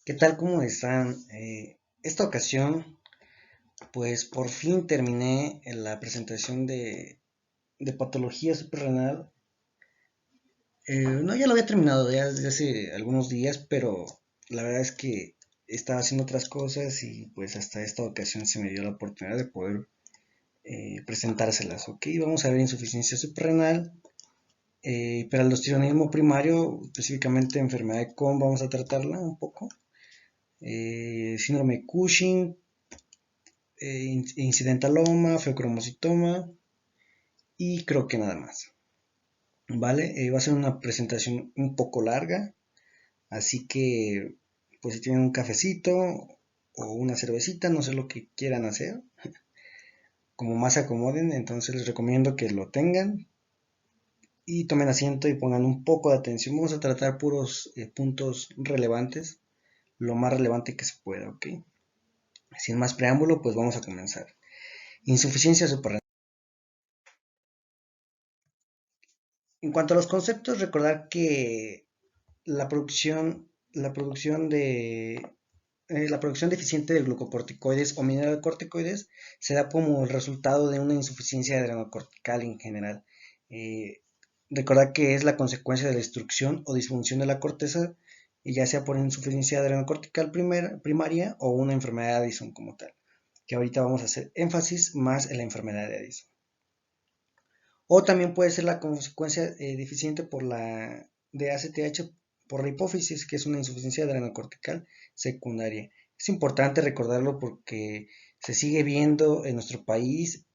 ¿Qué tal? ¿Cómo están? Esta ocasión, pues por fin terminé en la presentación de patología suprarrenal. No, ya lo había terminado ya desde hace algunos días, pero la verdad es que estaba haciendo otras cosas y pues hasta esta ocasión se me dio la oportunidad de poder presentárselas. Ok, vamos a ver insuficiencia suprarrenal, hiperaldosteronismo primario, específicamente enfermedad de Crohn, vamos a tratarla un poco. Síndrome de Cushing, incidentaloma, feocromocitoma y creo que nada más. ¿Vale? Va a ser una presentación un poco larga, así que pues si tienen un cafecito o una cervecita, no sé lo que quieran hacer, como más se acomoden, entonces les recomiendo que lo tengan y tomen asiento y pongan un poco de atención. Vamos a tratar puros puntos relevantes, lo más relevante que se pueda, ¿ok? Sin más preámbulo, pues vamos a comenzar. Insuficiencia suprarrenal. En cuanto a los conceptos, recordar que la producción deficiente de glucocorticoides o mineralocorticoides se da como el resultado de una insuficiencia adrenocortical en general. Eh, Recordar que es la consecuencia de la destrucción o disfunción de la corteza, ya sea por insuficiencia adrenocortical primaria o una enfermedad de Addison como tal, que ahorita vamos a hacer énfasis más en la enfermedad de Addison. O también puede ser la consecuencia deficiente por la de ACTH por la hipófisis, que es una insuficiencia adrenocortical secundaria. Es importante recordarlo porque se sigue viendo en nuestro país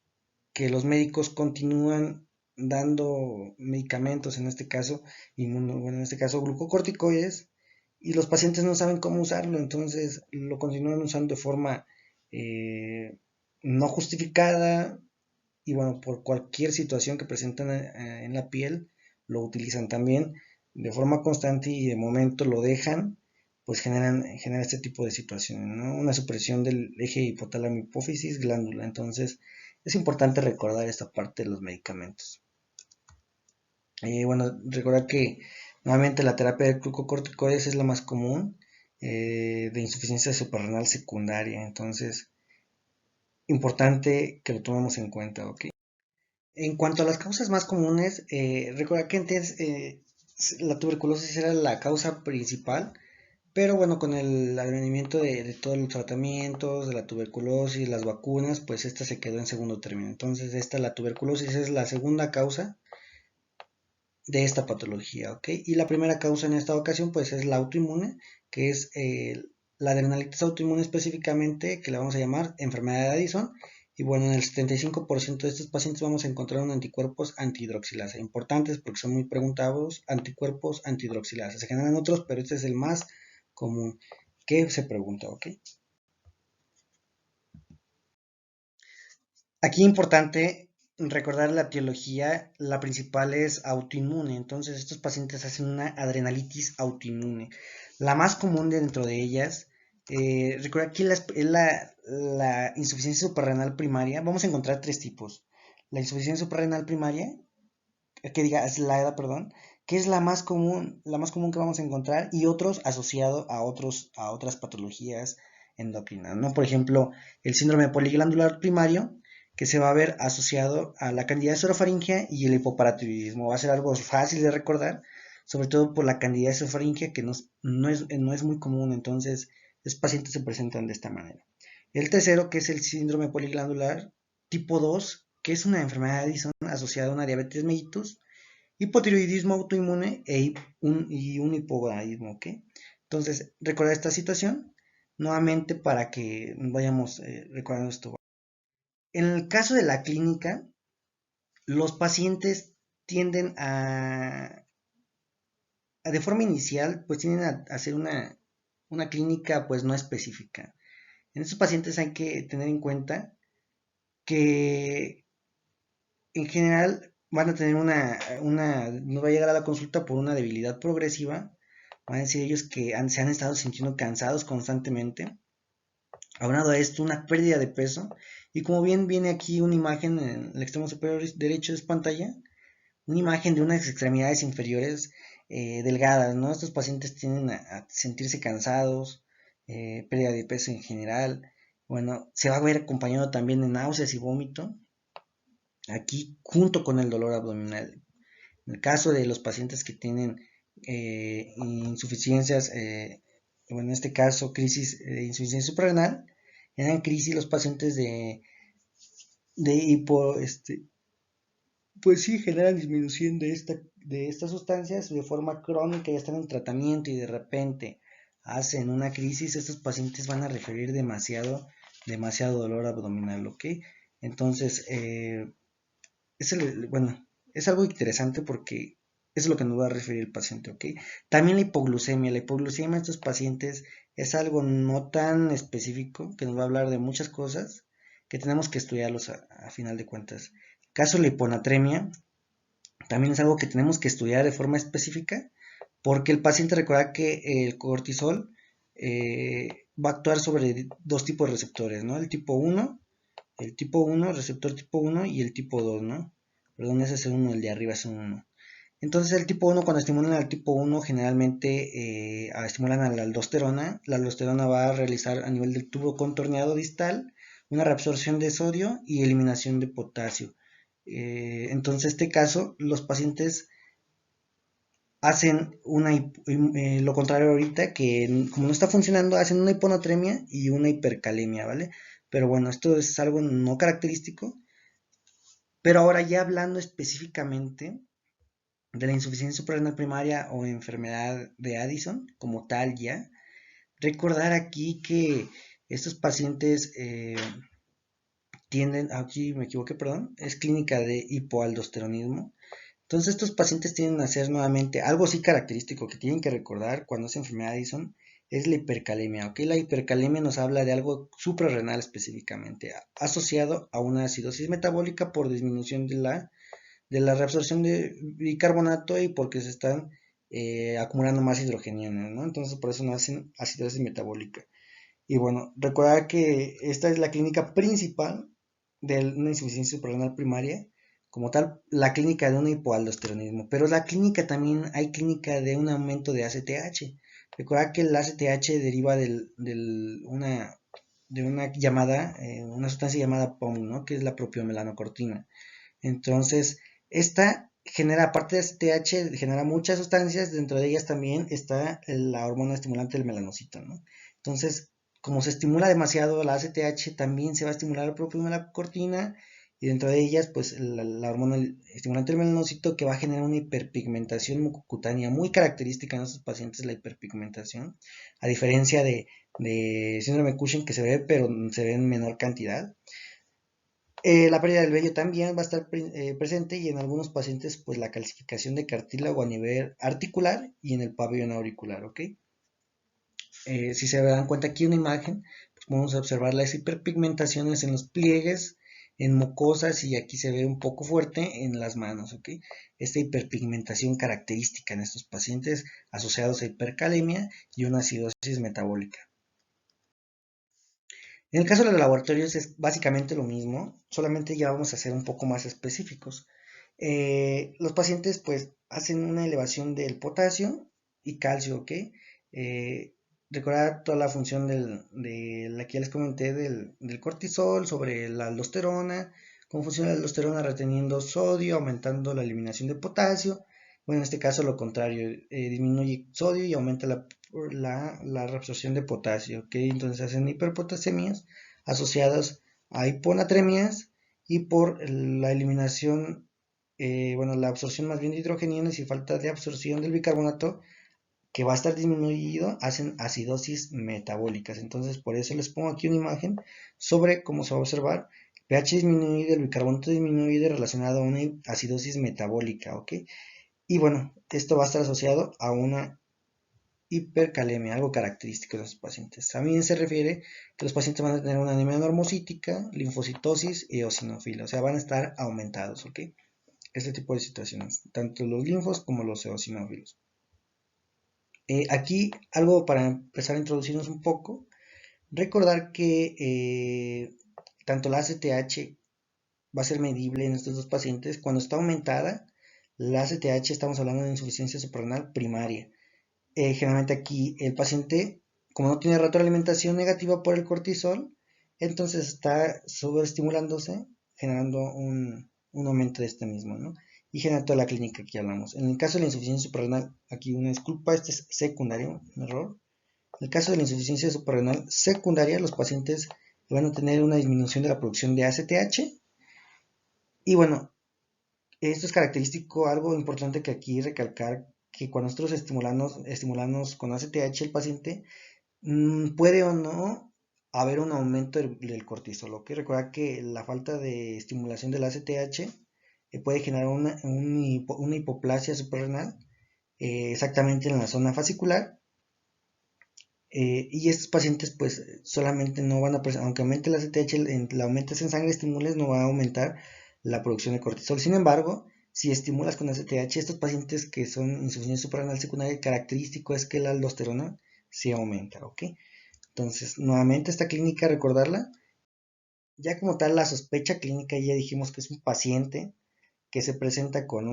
que los médicos continúan dando medicamentos, en este caso, bueno, en este caso glucocorticoides, y los pacientes no saben cómo usarlo, entonces lo continúan usando de forma eh, no justificada, y bueno, por cualquier situación que presentan en la piel, lo utilizan también de forma constante y de momento lo dejan, pues genera este tipo de situaciones, ¿no? Una supresión del eje hipotálamo hipófisis glándula. Entonces, es importante recordar esta parte de los medicamentos. Bueno, recordar que nuevamente la terapia de glucocorticoides es la más común de insuficiencia suprarrenal secundaria. Entonces, importante que lo tomemos en cuenta, ¿ok? En cuanto a las causas más comunes, recuerda que antes la tuberculosis era la causa principal, pero bueno, con el advenimiento de todos los tratamientos, de la tuberculosis, las vacunas, pues esta se quedó en segundo término. Entonces, la tuberculosis es la segunda causa de esta patología, ¿ok? Y la primera causa en esta ocasión, pues es la autoinmune, que es la adrenalitis autoinmune específicamente, que la vamos a llamar enfermedad de Addison. Y bueno, en el 75% de estos pacientes vamos a encontrar un anticuerpos antihidroxilasa, importantes porque son muy preguntados, anticuerpos antihidroxilasa. Se generan otros, pero este es el más común que se pregunta, ¿ok? Aquí importante recordar la etiología, la principal es autoinmune, entonces estos pacientes hacen una adrenalitis autoinmune. La más común dentro de ellas, recuerda que es la insuficiencia suprarrenal primaria, vamos a encontrar tres tipos. La insuficiencia suprarrenal primaria, que diga, es la edad, perdón, que es la más común que vamos a encontrar, y otros asociados a otras patologías endocrinas, ¿no? Por ejemplo, el síndrome poliglandular primario, que se va a ver asociado a la candidiasis orofaringea y el hipoparatiroidismo. Va a ser algo fácil de recordar, sobre todo por la candidiasis orofaringea, que no es muy común, entonces los pacientes se presentan de esta manera. El tercero, que es el síndrome poliglandular tipo 2, que es una enfermedad de Addison asociada a una diabetes mellitus, hipotiroidismo autoinmune y un hipogonadismo, ¿ok? Entonces, recordar esta situación nuevamente para que vayamos recordando esto. En el caso de la clínica, los pacientes tienden de forma inicial, pues tienden a hacer una clínica pues no específica. En estos pacientes hay que tener en cuenta que en general van a tener no va a llegar a la consulta por una debilidad progresiva, van a decir ellos que se han estado sintiendo cansados constantemente, aunado a esto una pérdida de peso, y como bien viene aquí una imagen en el extremo superior derecho de pantalla, una imagen de unas extremidades inferiores delgadas, ¿no? Estos pacientes tienden a sentirse cansados, pérdida de peso en general. Bueno, se va a ver acompañado también de náuseas y vómito, aquí junto con el dolor abdominal. En el caso de los pacientes que tienen insuficiencias, bueno, en este caso crisis de insuficiencia suprarrenal, en crisis los pacientes de hipo, pues sí generan disminución de estas sustancias de forma crónica, ya están en tratamiento y de repente hacen una crisis, estos pacientes van a referir demasiado dolor abdominal, ¿ok? Entonces, bueno, es algo interesante porque eso es lo que nos va a referir el paciente, ¿ok? También la hipoglucemia en estos pacientes es algo no tan específico, que nos va a hablar de muchas cosas que tenemos que estudiarlos a final de cuentas. Caso de la hiponatremia, también es algo que tenemos que estudiar de forma específica, porque el paciente recuerda que el cortisol va a actuar sobre dos tipos de receptores, ¿no? El tipo 1, receptor tipo 1 y el tipo 2, ¿no? Perdón, ese es el 1, el de arriba es un 1. Entonces el tipo 1, cuando estimulan al tipo 1, generalmente estimulan a la aldosterona va a realizar a nivel del tubo contorneado distal una reabsorción de sodio y eliminación de potasio. Entonces, en este caso, los pacientes hacen lo contrario ahorita, que como no está funcionando, hacen una hiponatremia y una hipercalemia, ¿vale? Pero bueno, esto es algo no característico. Pero ahora ya hablando específicamente de la insuficiencia suprarrenal primaria o enfermedad de Addison, como tal ya, recordar aquí que estos pacientes tienden, aquí me equivoqué, perdón, es clínica de hipoaldosteronismo. Entonces estos pacientes tienden a hacer nuevamente algo sí característico que tienen que recordar cuando es enfermedad de Addison, es la hipercalemia, ¿ok? La hipercalemia nos habla de algo suprarrenal específicamente, asociado a una acidosis metabólica por disminución de la reabsorción de bicarbonato y porque se están acumulando más hidrogenianos, ¿no? Entonces por eso no hacen acidosis metabólica. Y bueno, recuerda que esta es la clínica principal de una insuficiencia suprarrenal primaria, como tal, la clínica de un hipoaldosteronismo, pero la clínica también hay clínica de un aumento de ACTH. Recuerda que el ACTH deriva de una llamada, una sustancia llamada POM, ¿no? Que es la propiomelanocortina. Entonces, esta genera, aparte de ACTH, genera muchas sustancias, dentro de ellas también está la hormona estimulante del melanocito, ¿no? Entonces, como se estimula demasiado la ACTH, también se va a estimular la propia melacortina y dentro de ellas, pues la hormona estimulante del melanocito que va a generar una hiperpigmentación mucocutánea muy característica en estos pacientes, la hiperpigmentación, a diferencia de síndrome de Cushing que se ve, pero se ve en menor cantidad. La pérdida del vello también va a estar presente y en algunos pacientes pues la calcificación de cartílago a nivel articular y en el pabellón auricular, ¿ok? Si se dan cuenta aquí una imagen, pues podemos observar las hiperpigmentaciones en los pliegues, en mucosas y aquí se ve un poco fuerte en las manos, ¿ok? Esta hiperpigmentación característica en estos pacientes asociados a hipercalemia y una acidosis metabólica. En el caso de los laboratorios es básicamente lo mismo, solamente ya vamos a ser un poco más específicos. Los pacientes pues hacen una elevación del potasio y calcio, ¿ok? Recordar toda la función la que ya les comenté del cortisol sobre la aldosterona, cómo funciona la aldosterona reteniendo sodio, aumentando la eliminación de potasio. Bueno, en este caso lo contrario, disminuye sodio y aumenta la reabsorción de potasio, ¿ok? Entonces hacen hiperpotasemias asociadas a hiponatremias y por la eliminación, bueno, la absorción más bien de hidrogeniones y falta de absorción del bicarbonato que va a estar disminuido, hacen acidosis metabólicas. Entonces, por eso les pongo aquí una imagen sobre cómo se va a observar pH disminuido, el bicarbonato disminuido relacionado a una acidosis metabólica, ¿ok? Y bueno, esto va a estar asociado a una hipercalemia, algo característico de los pacientes. También se refiere que los pacientes van a tener una anemia normocítica, linfocitosis y eosinofilia, o sea, van a estar aumentados, ¿ok? Este tipo de situaciones, tanto los linfos como los eosinófilos. Aquí algo para empezar a introducirnos un poco, recordar que tanto la ACTH va a ser medible en estos dos pacientes. Cuando está aumentada, la ACTH estamos hablando de insuficiencia suprarrenal primaria. Generalmente aquí el paciente como no tiene retroalimentación negativa por el cortisol, entonces está sobreestimulándose, generando un aumento de este mismo, ¿no? Y genera toda la clínica que hablamos. En el caso de la insuficiencia suprarrenal, aquí una disculpa, este es secundario, un error. En el caso de la insuficiencia suprarrenal secundaria, los pacientes van a tener una disminución de la producción de ACTH. Y bueno, esto es característico, algo importante que aquí recalcar, que cuando nosotros estimulamos con ACTH el paciente, puede o no haber un aumento del cortisol, ¿ok? Recuerda que la falta de estimulación del ACTH puede generar una hipoplasia suprarrenal, exactamente en la zona fascicular, y estos pacientes pues solamente no van a, aunque aumente el ACTH, la aumentes en sangre, estimules, no va a aumentar la producción de cortisol. Sin embargo, si estimulas con ACTH, estos pacientes que son insuficiencia suprarrenal secundaria, el característico es que la aldosterona sí aumenta, ¿ok? Entonces, nuevamente esta clínica, recordarla, ya como tal la sospecha clínica, ya dijimos que es un paciente que se presenta con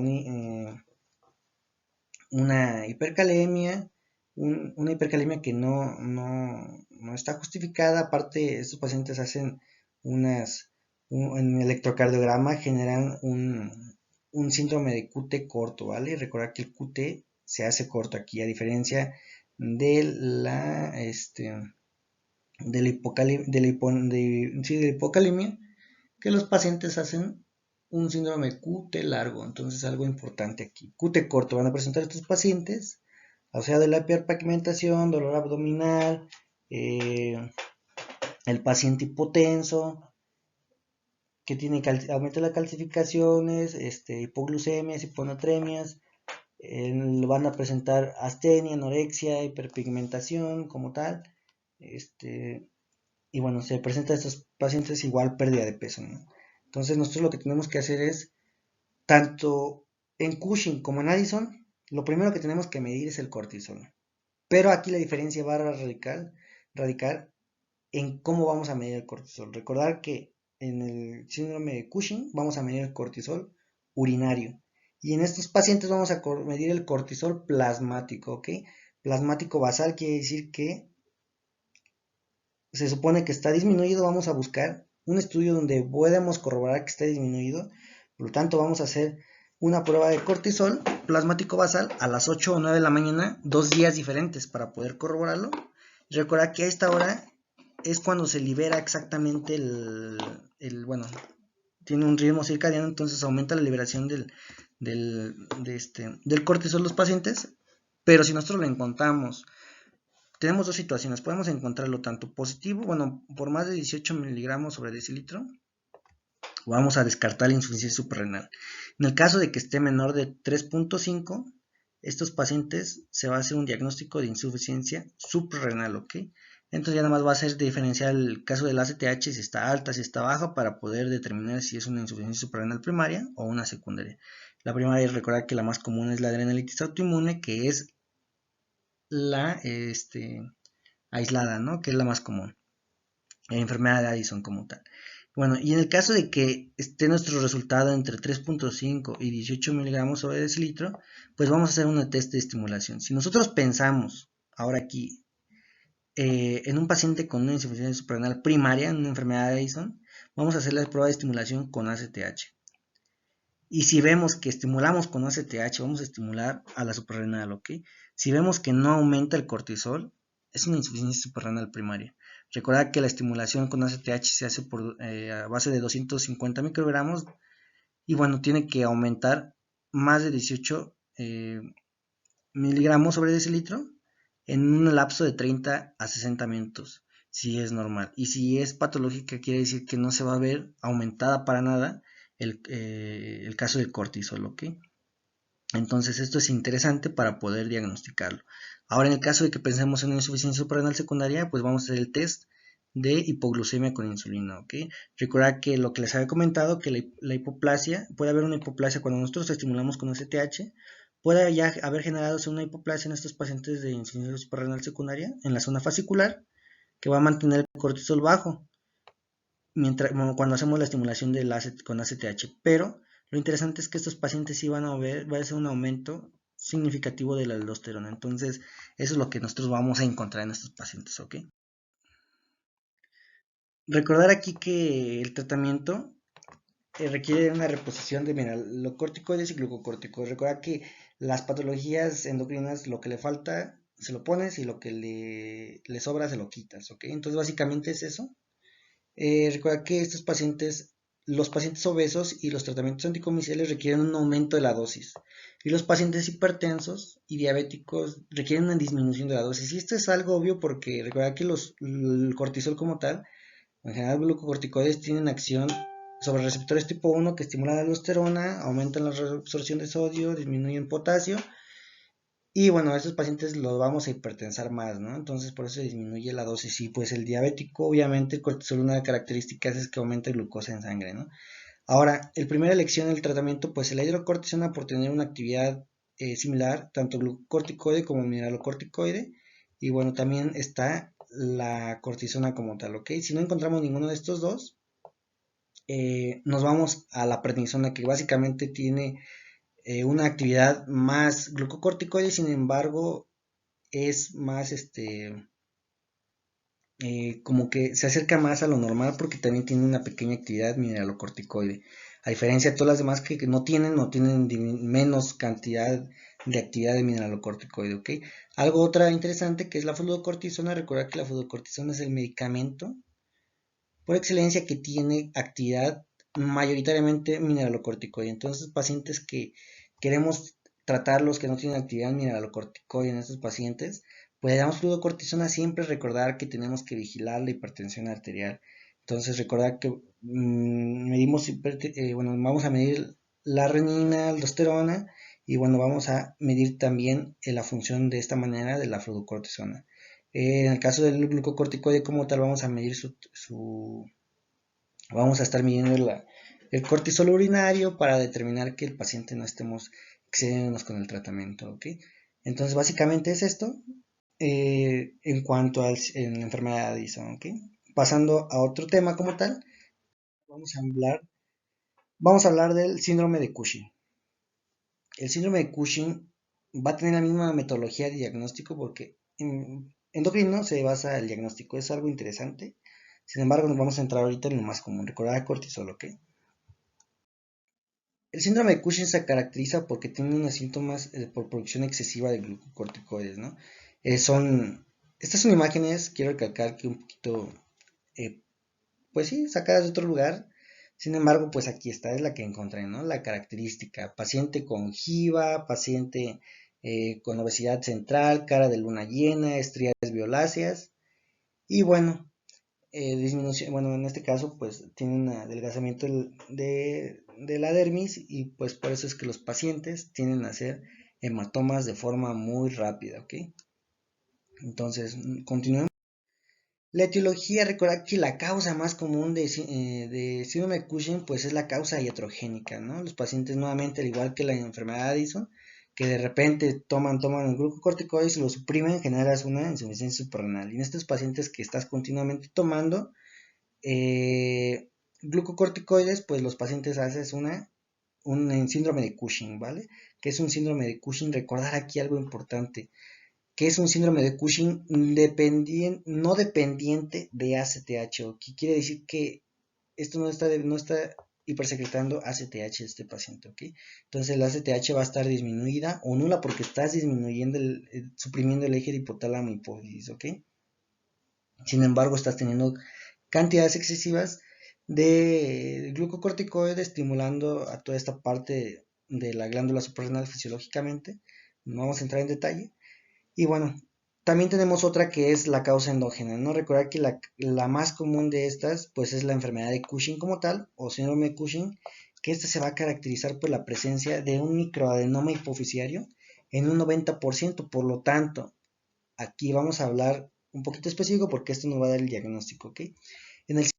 una hipercalemia, una hipercalemia que no está justificada. Aparte, estos pacientes hacen en electrocardiograma generan un síndrome de QT corto, ¿vale? Recordar que el QT se hace corto aquí, a diferencia de de la hipocalemia, que los pacientes hacen un síndrome QT largo. Entonces, algo importante aquí. QT corto van a presentar estos pacientes, o sea, de la hiperpigmentación, dolor abdominal, el paciente hipotenso, que tiene aumento de las calcificaciones, hipoglucemias, hiponatremias, van a presentar astenia, anorexia, hiperpigmentación como tal, y bueno, se presenta a estos pacientes igual pérdida de peso, ¿no? Entonces nosotros lo que tenemos que hacer es, tanto en Cushing como en Addison, lo primero que tenemos que medir es el cortisol. Pero aquí la diferencia va a radicar en cómo vamos a medir el cortisol. Recordar que en el síndrome de Cushing vamos a medir el cortisol urinario. Y en estos pacientes vamos a medir el cortisol plasmático, ¿ok? Plasmático basal quiere decir que se supone que está disminuido. Vamos a buscar un estudio donde podamos corroborar que está disminuido. Por lo tanto, vamos a hacer una prueba de cortisol plasmático basal a las 8 o 9 de la mañana, 2 días diferentes para poder corroborarlo. Recuerda que a esta hora es cuando se libera exactamente bueno, tiene un ritmo circadiano, entonces aumenta la liberación del cortisol los pacientes. Pero si nosotros lo encontramos, tenemos dos situaciones. Podemos encontrarlo tanto positivo, bueno, por más de 18 miligramos sobre decilitro, vamos a descartar la insuficiencia suprarrenal. En el caso de que esté menor de 3.5, estos pacientes se va a hacer un diagnóstico de insuficiencia suprarrenal, ¿ok? Entonces ya nada más va a ser diferenciar el caso del ACTH, si está alta, si está baja, para poder determinar si es una insuficiencia suprarrenal primaria o una secundaria. La primaria, recordar que la más común es la adrenalitis autoinmune, que es la aislada, ¿no? Que es la más común, la enfermedad de Addison como tal. Bueno, y en el caso de que esté nuestro resultado entre 3.5 y 18 miligramos sobre decilitro, pues vamos a hacer una test de estimulación. Si nosotros pensamos ahora aquí en un paciente con una insuficiencia suprarrenal primaria, en una enfermedad de Addison, vamos a hacer la prueba de estimulación con ACTH. Y si vemos que estimulamos con ACTH, vamos a estimular a la suprarrenal, ¿ok? Si vemos que no aumenta el cortisol, es una insuficiencia suprarrenal primaria. Recuerda que la estimulación con ACTH se hace a base de 250 microgramos y bueno, tiene que aumentar más de 18 miligramos sobre decilitro en un lapso de 30 a 60 minutos, si es normal. Y si es patológica, quiere decir que no se va a ver aumentada para nada el caso del cortisol, ¿ok? Entonces esto es interesante para poder diagnosticarlo. Ahora en el caso de que pensemos en una insuficiencia suprarrenal secundaria, pues vamos a hacer el test de hipoglucemia con insulina, ¿ok? Recuerda que lo que les había comentado, que la hipoplasia, puede haber una hipoplasia cuando nosotros estimulamos con ACTH, puede ya haber generado una hipoplasia en estos pacientes de insuficiencia suprarrenal secundaria, en la zona fascicular, que va a mantener el cortisol bajo, cuando hacemos la estimulación con ACTH, pero lo interesante es que estos pacientes sí va a ser un aumento significativo de la aldosterona. Entonces, eso es lo que nosotros vamos a encontrar en estos pacientes, ¿ok? Recordar aquí que el tratamiento requiere una reposición de mineralocorticoides y glucocorticoides. Recuerda que las patologías endocrinas, lo que le falta se lo pones y lo que le sobra se lo quitas, ¿ok? Entonces básicamente es eso. Recuerda que estos pacientes, los pacientes obesos y los tratamientos anticomiciales requieren un aumento de la dosis. Y los pacientes hipertensos y diabéticos requieren una disminución de la dosis. Y esto es algo obvio porque recuerda que el cortisol como tal, en general, glucocorticoides tienen acción sobre receptores tipo 1 que estimulan la aldosterona, aumentan la reabsorción de sodio, disminuyen potasio. Y bueno, a estos pacientes los vamos a hipertensar más, ¿no? Entonces por eso disminuye la dosis. Y pues el diabético, obviamente, el cortisol, una de las características es que aumenta la glucosa en sangre, ¿no? Ahora, el primera elección del tratamiento, pues la hidrocortisona por tener una actividad similar, tanto glucocorticoide como mineralocorticoide. Y bueno, también está la cortisona como tal, ¿ok? Si no encontramos ninguno de estos dos, nos vamos a la prednisona, que básicamente tiene una actividad más glucocorticoide, sin embargo, es más como que se acerca más a lo normal porque también tiene una pequeña actividad mineralocorticoide. A diferencia de todas las demás que no tienen menos cantidad de actividad de mineralocorticoide, ¿ok? Algo otra interesante que es la fluocortisona. Recuerda que la fluocortisona es el medicamento por excelencia que tiene actividad mayoritariamente mineralocorticoide. Entonces, pacientes que queremos tratarlos que no tienen actividad mineralocorticoide en estos pacientes, pues le damos fluocortisona, siempre recordar que tenemos que vigilar la hipertensión arterial. Entonces, recordar que bueno, vamos a medir la renina, aldosterona y bueno, vamos a medir también la función de esta manera de la fluocortisona. En el caso del glucocorticoide como tal, vamos a medir vamos a estar midiendo el cortisol urinario para determinar que el paciente no estemos excediéndonos con el tratamiento, ¿ok? Entonces, básicamente es esto en cuanto a la enfermedad de Addison, ¿ok? Pasando a otro tema como tal, vamos a hablar, vamos a hablar del síndrome de Cushing. El síndrome de Cushing va a tener la misma metodología de diagnóstico porque en endocrino se basa el diagnóstico, es algo interesante. Sin embargo, nos vamos a entrar ahorita en lo más común, recordar el cortisol, ¿ok? El síndrome de Cushing se caracteriza porque tiene unos síntomas por producción excesiva de glucocorticoides, ¿no? Estas son imágenes, quiero recalcar que un poquito, eh, pues sí, sacadas de otro lugar. Sin embargo, pues aquí está, es la que encontré, ¿no? La característica, paciente con giba, paciente con obesidad central, cara de luna llena, estrías violáceas. Y bueno, disminución, bueno, en este caso pues tiene un adelgazamiento de la dermis y pues por eso es que los pacientes tienden a hacer hematomas de forma muy rápida, ¿ok? Entonces, continuemos. La etiología, recuerda que la causa más común de síndrome de Cushing pues es la causa iatrogénica, ¿no? Los pacientes nuevamente, al igual que la enfermedad de Addison, que de repente toman el glucocorticoides y lo suprimen, generas una insuficiencia suprarrenal. Y en estos pacientes que estás continuamente tomando, eh, glucocorticoides, pues los pacientes hacen un síndrome de Cushing, ¿vale? Que es un síndrome de Cushing. Recordar aquí algo importante, que es un síndrome de Cushing no dependiente de ACTH, que quiere decir que esto no está hipersecretando ACTH de este paciente, ¿ok? Entonces la ACTH va a estar disminuida o nula porque estás disminuyendo, suprimiendo el eje de hipotálamo hipófisis, ¿ok? Sin embargo, estás teniendo cantidades excesivas de glucocorticoides estimulando a toda esta parte de la glándula suprarrenal fisiológicamente. No vamos a entrar en detalle. Y bueno, también tenemos otra que es la causa endógena, ¿no? Recordar que la más común de estas, pues es la enfermedad de Cushing como tal, o síndrome de Cushing, que esta se va a caracterizar por la presencia de un microadenoma hipofisiario en un 90%. Por lo tanto, aquí vamos a hablar un poquito específico porque esto nos va a dar el diagnóstico, ¿ok? En el,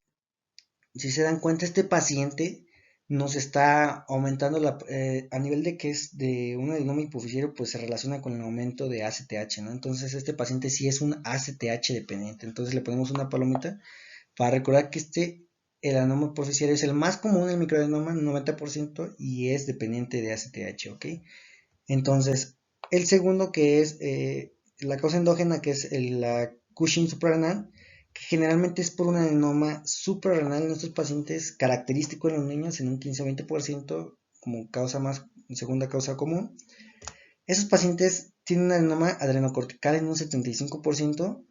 si se dan cuenta, este paciente nos está aumentando a nivel de que es de un adenoma hipofisiario, pues se relaciona con el aumento de ACTH, ¿no? Entonces este paciente sí es un ACTH dependiente, entonces le ponemos una palomita para recordar que el adenoma hipofisiario es el más común, el microadenoma, 90%, y es dependiente de ACTH, ¿ok? Entonces, El segundo que es la causa endógena, que es la Cushing suprarrenal, que generalmente es por un adenoma suprarrenal en estos pacientes, característico en los niños en un 15 o 20% como causa más, segunda causa común. Esos pacientes tienen un adenoma adrenocortical en un 75%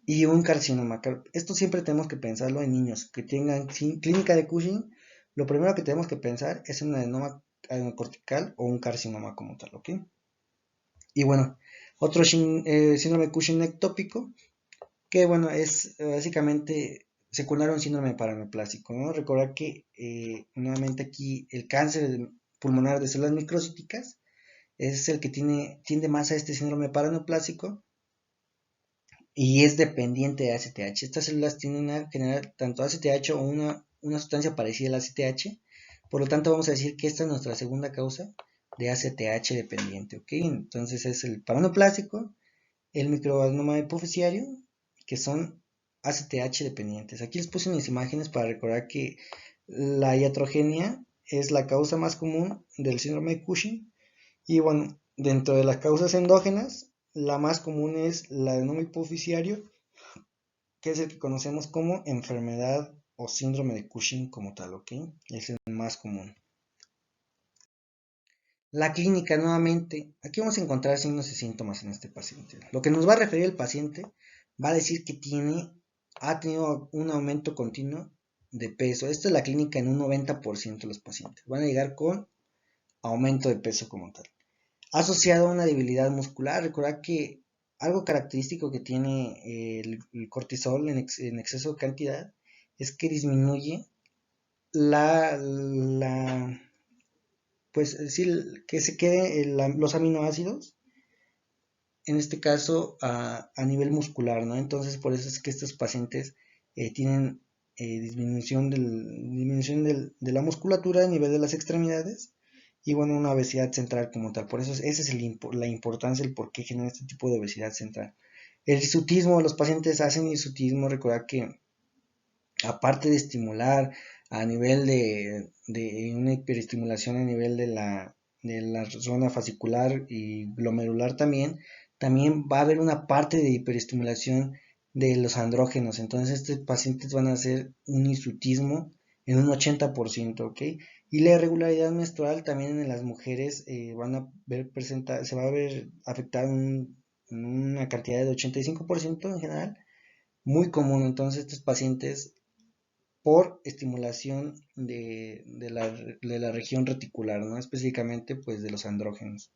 y un carcinoma. Esto siempre tenemos que pensarlo en niños que tengan clínica de Cushing. Lo primero que tenemos que pensar es un adenoma adrenocortical o un carcinoma como tal, ¿ok? Y bueno, otro síndrome Cushing ectópico, que bueno, es básicamente secundario a un síndrome paraneoplásico, ¿no? Recordar que nuevamente aquí el cáncer pulmonar de células microcíticas es el que tiende más a este síndrome paraneoplásico y es dependiente de ACTH. Estas células tienden a generar tanto ACTH o una sustancia parecida al ACTH, por lo tanto vamos a decir que esta es nuestra segunda causa de ACTH dependiente, ¿ok? Entonces es el paraneoplásico, el microadenoma hipofisiario, que son ACTH dependientes. Aquí les puse unas imágenes para recordar que la iatrogenia es la causa más común del síndrome de Cushing. Y bueno, dentro de las causas endógenas, la más común es el adenoma hipofisiario, que es el que conocemos como enfermedad o síndrome de Cushing como tal, ¿ok? Es el más común. La clínica, nuevamente, aquí vamos a encontrar signos y síntomas en este paciente. Lo que nos va a referir el paciente va a decir que ha tenido un aumento continuo de peso. Esto es la clínica en un 90% de los pacientes. Van a llegar con aumento de peso como tal. Asociado a una debilidad muscular, recordad que algo característico que tiene el cortisol en exceso de cantidad es que disminuye la pues decir, que se queden los aminoácidos, en este caso a nivel muscular, ¿no? Entonces por eso es que estos pacientes tienen de la musculatura a nivel de las extremidades y bueno, una obesidad central como tal. Por eso esa es la importancia, el por qué genera este tipo de obesidad central. El hirsutismo, los pacientes hacen hirsutismo, recordad que aparte de estimular a nivel de una hiperestimulación a nivel de la zona fascicular y glomerular también va a haber una parte de hiperestimulación de los andrógenos. Entonces estos pacientes van a hacer un hirsutismo en un 80%, ¿ok? Y la irregularidad menstrual también en las mujeres se va a ver afectada en una cantidad de 85% en general, muy común. Entonces estos pacientes por estimulación de la región reticular, ¿no? Específicamente pues de los andrógenos.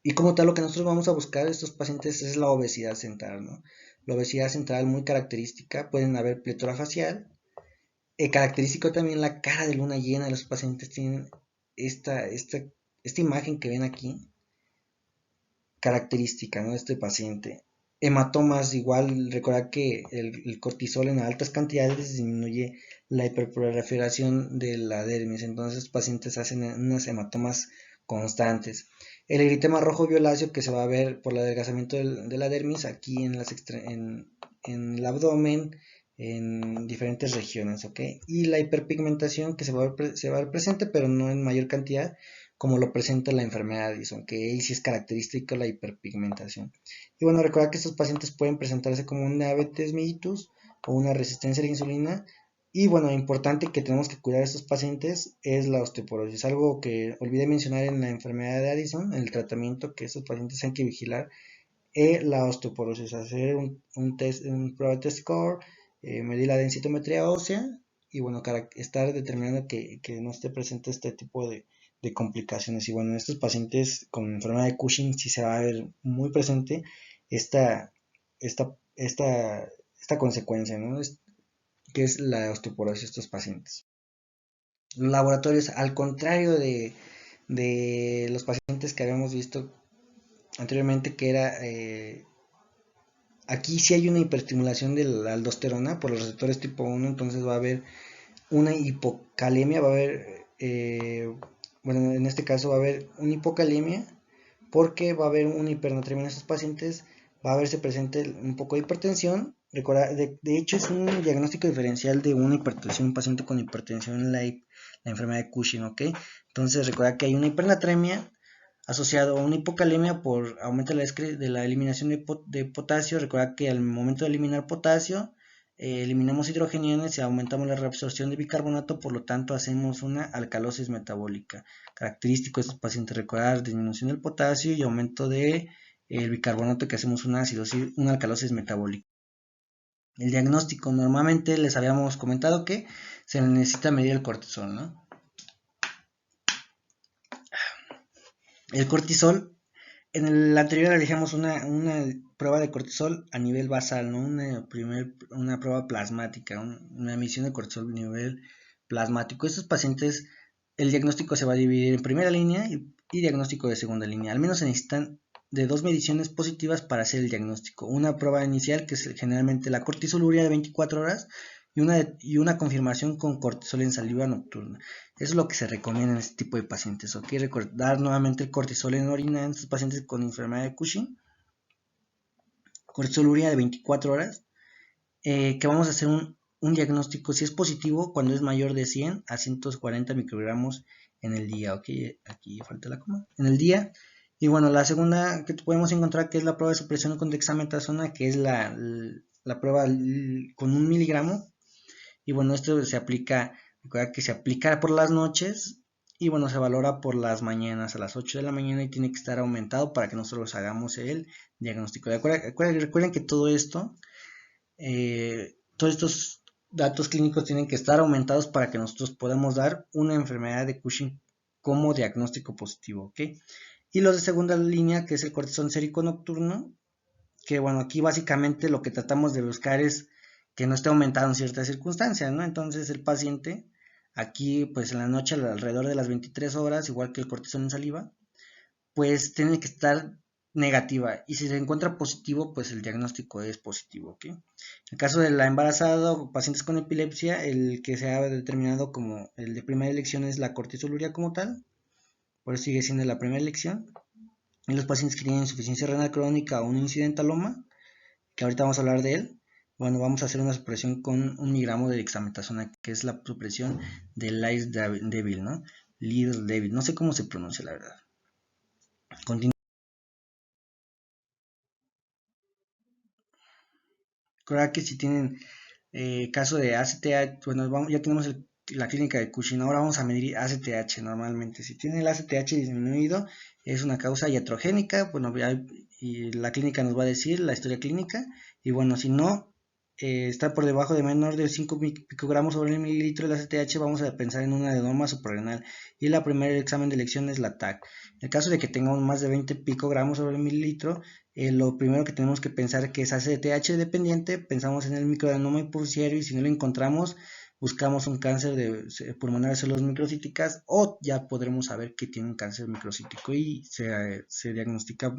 Y como tal lo que nosotros vamos a buscar en estos pacientes es la obesidad central, ¿no? La obesidad central muy característica, pueden haber pletora facial, característico también la cara de luna llena de los pacientes tienen esta imagen que ven aquí, característica, ¿no? De este paciente. Hematomas, igual, recordar que el cortisol en altas cantidades disminuye la hiperproliferación de la dermis, entonces los pacientes hacen unas hematomas constantes. El eritema rojo violáceo que se va a ver por el adelgazamiento de la dermis aquí en el abdomen, en diferentes regiones, ¿ok? Y la hiperpigmentación que se va a ver presente, pero no en mayor cantidad, como lo presenta la enfermedad de Addison, que ahí sí es característica la hiperpigmentación. Y bueno, recordar que estos pacientes pueden presentarse como un diabetes mellitus o una resistencia a la insulina. Y bueno, importante que tenemos que cuidar a estos pacientes es la osteoporosis. Algo que olvidé mencionar en la enfermedad de Addison, en el tratamiento que estos pacientes hay que vigilar, es la osteoporosis. Hacer un test, un prueba de test score, medir la densitometría ósea y bueno, estar determinando que no esté presente este tipo de complicaciones. Y bueno, en estos pacientes con enfermedad de Cushing sí se va a ver muy presente esta, esta, esta, esta consecuencia, ¿no? Que es la osteoporosis de estos pacientes. Los laboratorios, al contrario de los pacientes que habíamos visto anteriormente, que era aquí sí hay una hiperestimulación de la aldosterona por los receptores tipo 1, entonces va a haber una hipocalemia, va a haber, bueno, en este caso va a haber una hipocalemia porque va a haber una hipernatremia en estos pacientes, va a verse presente un poco de hipertensión. Recuerda, de hecho es un diagnóstico diferencial de una hipertensión, un paciente con hipertensión en la enfermedad de Cushing, ¿ok? Entonces recuerda que hay una hipernatremia, asociado a una hipocalemia por aumento de la eliminación de potasio. Recuerda que al momento de eliminar potasio, eliminamos hidrogeniones y aumentamos la reabsorción de bicarbonato, por lo tanto hacemos una alcalosis metabólica. Característico de estos pacientes, recordar disminución del potasio y aumento de el bicarbonato, que hacemos una alcalosis metabólica. El diagnóstico, normalmente les habíamos comentado que se necesita medir el cortisol, ¿no? El cortisol, en el anterior elegimos una prueba de cortisol a nivel basal, ¿no? Una prueba plasmática, una emisión de cortisol a nivel plasmático. Estos pacientes, el diagnóstico se va a dividir en primera línea y diagnóstico de segunda línea. Al menos se necesitan de 2 mediciones positivas para hacer el diagnóstico. Una prueba inicial, que es generalmente la cortisoluria de 24 horas, y una confirmación con cortisol en saliva nocturna. Eso es lo que se recomienda en este tipo de pacientes. Ok, recordar nuevamente el cortisol en orina en estos pacientes con enfermedad de Cushing. Cortisoluria de 24 horas. Que vamos a hacer un diagnóstico, si es positivo, cuando es mayor de 100 a 140 microgramos en el día. Ok, aquí falta la coma. En el día. Y bueno, la segunda que podemos encontrar, que es la prueba de supresión con dexametasona, que es la prueba con 1 miligramo. Y bueno, esto se aplica, recuerda que se aplica por las noches y bueno, se valora por las mañanas a las 8 de la mañana y tiene que estar aumentado para que nosotros hagamos el diagnóstico. Recuerden que todo esto, todos estos datos clínicos tienen que estar aumentados para que nosotros podamos dar una enfermedad de Cushing como diagnóstico positivo, ¿ok? Y los de segunda línea, que es el cortisol sérico nocturno, que bueno, aquí básicamente lo que tratamos de buscar es que no esté aumentado en ciertas circunstancias, ¿no? Entonces el paciente, aquí pues en la noche alrededor de las 23 horas, igual que el cortisol en saliva, pues tiene que estar negativa, y si se encuentra positivo, pues el diagnóstico es positivo, ¿ok? En el caso de la embarazada o pacientes con epilepsia, el que se ha determinado como el de primera elección es la cortisoluria como tal, por eso sigue siendo la primera elección. En los pacientes que tienen insuficiencia renal crónica o un incidentaloma, que ahorita vamos a hablar de él, bueno, vamos a hacer una supresión con 1 miligramo de dexametasona, que es la supresión de Leeds Devil, ¿no? Leeds Devil, no sé cómo se pronuncia, la verdad. Continúa. Recuerda que si tienen caso de ACTH, bueno, ya tenemos la clínica de Cushing, ahora vamos a medir ACTH normalmente. Si tiene el ACTH disminuido, es una causa iatrogénica, bueno, y la clínica nos va a decir la historia clínica, y bueno, si no está por debajo de menor de 5 picogramos sobre el mililitro del ACTH, vamos a pensar en una adenoma suprarrenal, y la primera examen de elección es la TAC. En el caso de que tengamos más de 20 picogramos sobre el mililitro, lo primero que tenemos que pensar que es ACTH dependiente, pensamos en el microadenoma hipoficiario, y si no lo encontramos, buscamos un cáncer de pulmonar de células microcíticas, o ya podremos saber que tiene un cáncer microcítico y se diagnostica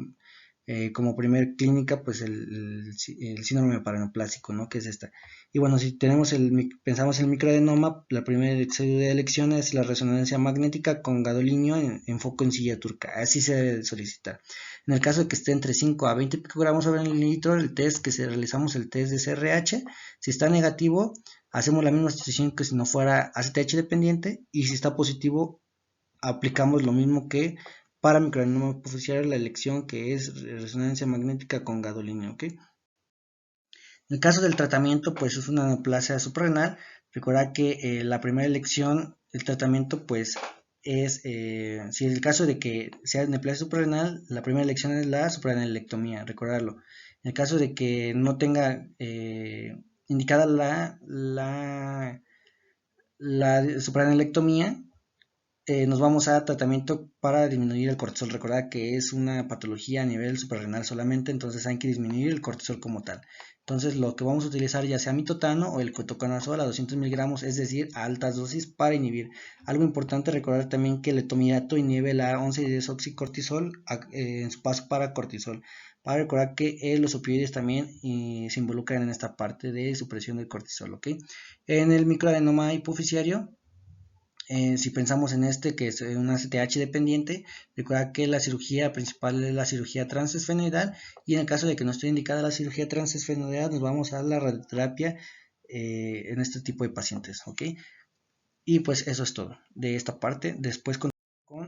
como primer clínica pues el síndrome paraneoplásico, ¿no? Que es esta. Y bueno, si pensamos en el microadenoma, la primera de elección es la resonancia magnética con gadolinio en foco en silla turca, así se debe solicitar. En el caso de que esté entre 5 a 20 picogramos sobre el litro, el test realizamos el test de CRH, si está negativo, hacemos la misma situación que si no fuera ACTH dependiente, y si está positivo, aplicamos lo mismo que para microadenoma hipoficiario, la elección que es resonancia magnética con gadolinio, ¿ok? En el caso del tratamiento, pues es una neoplasia suprarrenal. Recuerda que la primera elección, el tratamiento, pues es, si es el caso de que sea neoplasia suprarrenal, la primera elección es la suprarrenalectomía, recordarlo. En el caso de que no tenga indicada la suprarrenalectomía, nos vamos a tratamiento para disminuir el cortisol. Recordad que es una patología a nivel suprarrenal solamente, entonces hay que disminuir el cortisol como tal. Entonces lo que vamos a utilizar ya sea mitotano o el ketoconazol a 200 miligramos, es decir, a altas dosis para inhibir. Algo importante recordar también que el etomidato inhibe la 11-desoxicortisol en su paso para cortisol. Para recordar que los opioides también se involucran en esta parte de supresión del cortisol, ¿ok? En el microadenoma hipoficiario, si pensamos en este, que es una ACTH dependiente, recuerda que la cirugía principal es la cirugía transesfenoidal, y en el caso de que no esté indicada la cirugía transesfenoidal, nos vamos a la radioterapia en este tipo de pacientes, ¿ok? Y pues eso es todo de esta parte. Después con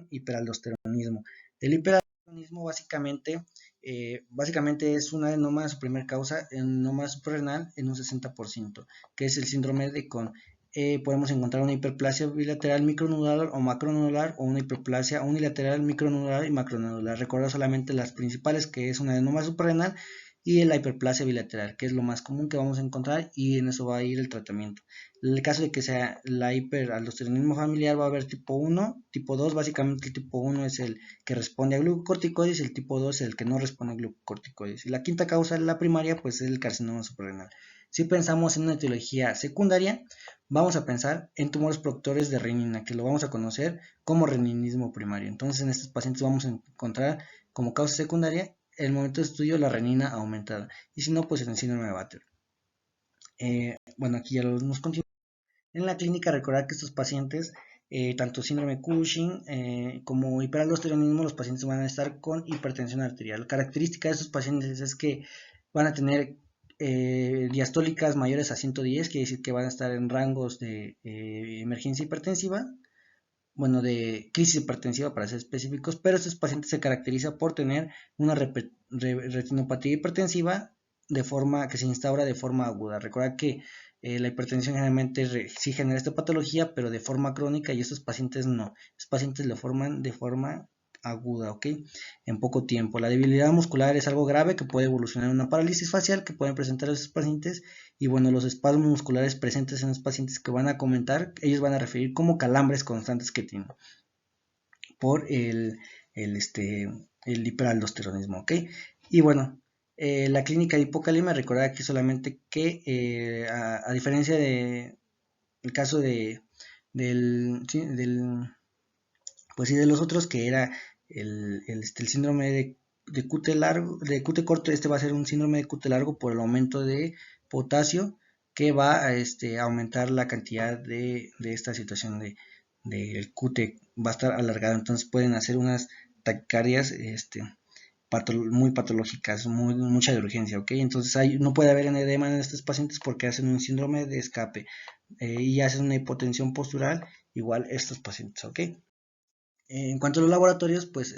hiperaldosteronismo. El hiperaldosteronismo básicamente es un adenoma, su primer causa, adenoma suprarrenal en un 60%, que es el síndrome de Cohn. Podemos encontrar una hiperplasia bilateral micronodular o macronodular, o una hiperplasia unilateral micronodular y macronodular. Recuerda solamente las principales, que es un adenoma suprarrenal y la hiperplasia bilateral, que es lo más común que vamos a encontrar, y en eso va a ir el tratamiento. En el caso de que sea la hiperaldosteronismo familiar, va a haber tipo 1, tipo 2. Básicamente el tipo 1 es el que responde a glucocorticoides y el tipo 2 es el que no responde a glucocorticoides. Y la quinta causa, la primaria, pues es el carcinoma suprarrenal. Si pensamos en una etiología secundaria, vamos a pensar en tumores productores de renina, que lo vamos a conocer como reninismo primario. Entonces en estos pacientes vamos a encontrar como causa secundaria el momento de estudio la renina aumentada, y si no, pues en el síndrome de Batten. Bueno, aquí ya nos continúa. En la clínica, recordar que estos pacientes, tanto síndrome Cushing como hiperaldosteronismo, los pacientes van a estar con hipertensión arterial. La característica de estos pacientes es que van a tener diastólicas mayores a 110, quiere decir que van a estar en rangos de emergencia hipertensiva, bueno, de crisis hipertensiva para ser específicos, pero estos pacientes se caracterizan por tener una retinopatía hipertensiva de forma que se instaura de forma aguda. Recuerda que la hipertensión generalmente sí genera esta patología, pero de forma crónica, y estos pacientes no. Estos pacientes lo forman de forma aguda, ¿ok? En poco tiempo. La debilidad muscular es algo grave que puede evolucionar en una parálisis facial que pueden presentar a esos pacientes, y bueno, los espasmos musculares presentes en los pacientes que van a comentar, ellos van a referir como calambres constantes que tienen por el hiperaldosteronismo, ¿ok? Y bueno, la clínica de hipocalemia, recordar que solamente que a diferencia de el caso pues sí, de los otros, que era el síndrome de QT largo, de QT corto, este va a ser un síndrome de QT largo por el aumento de potasio, que va a aumentar la cantidad de esta situación del QT, va a estar alargado. Entonces pueden hacer unas taquicardias muy patológicas, mucha de urgencia, ¿ok? Entonces no puede haber edema en estos pacientes porque hacen un síndrome de escape y hacen una hipotensión postural, igual estos pacientes, ¿ok? En cuanto a los laboratorios, pues